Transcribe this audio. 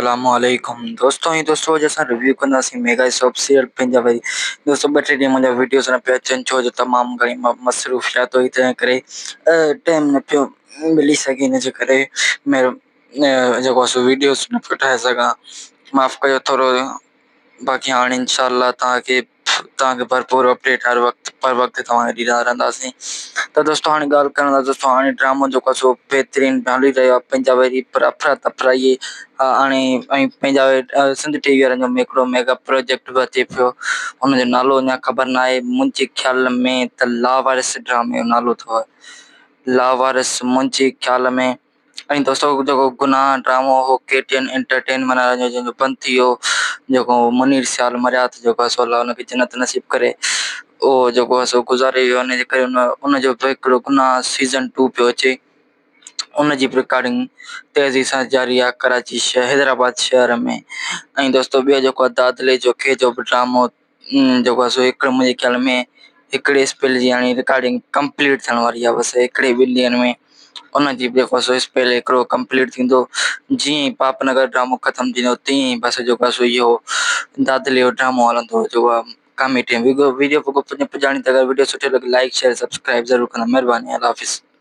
अस्सलामुअलैकुम दोस्तों, ही दोस्तों जैसा रिव्यू करना सी मेगा शॉप सीरियल पंजाबी दोस्तों बैठे डी मुझे वीडियोस न पे अचन छो जो तमाम घणी मसरूफियात हुई तंहिं करे टाइम न पियो मिली सघे हिन जे करे मेरो जेको आहे सो वीडियोस न पियो ठाहे सघां। माफ़ कयो थोरो, बाक़ी हाणे इंशाअल्लाह तव्हांखे भरपूर अपडेट हर वक्त पर वक्त तव्हांखे ॾींदा रहंदासीं। तो दोस्तों हाणे ॻाल्हि करण दोस्तों हाणे ड्रामो जेको आहे सो बहितरीन हली रहियो आहे पंजाबी पर अफरा तफरा इहे हाणे ऐं पंहिंजा सिंध टीवी वारनि जो हिकिड़ो मेगा प्रोजेक्ट बि अचे पियो। हुनजो नालो अञा ख़बर न आहे। मुंहिंजे ख़्याल में त लावारिस ड्रामे जो नालो अथव, लावारिस मुंहिंजे ख़्याल में। ऐं दोस्तों जेको गुनाह ड्रामो हो KTN एंटरटेनमेंट वारनि जो जंहिंजो बंदि थी वियो, जेको मुनीर सियाल मरिया त जेको आहे सो अलाह हुनखे जन्नत नसीब करे, उहो जेको आहे सो गुज़ारे वियो। हुनजे करे हुनजो बि हिकिड़ो गुनाह सीज़न 2 पियो अचे। उनजी बि रिकॉर्डिंग तेज़ी सां जारी आहे कराची हैदराबाद शहर में। ऐं दोस्तों ॿियो जेको आहे दादले जो खे जो बि ड्रामो जेको आहे सो हिकिड़ो मुंहिंजे ख़्याल में हिकिड़े स्पेल जी हाणे रिकॉर्डिंग कंप्लीट थियण वारी आहे, बसि हिकिड़े ॿिनि ॾींहंनि में उनजी बि जेको आहे सो स्पेल हिकिड़ो कंप्लीट थींदो। जीअं ई पापनगर ड्रामो ख़तमु थींदो तीअं ई बसि जेको आहे सो इहो दादले जो ड्रामो हलंदो जेको आहे कामेडी वीडियो पुॼाणी त अगरि वीडियो सुठो लॻे लाइक शेयर सब्सक्राइब ज़रूरु कंदा। महिरबानी, अल्लाह हाफ़िज़।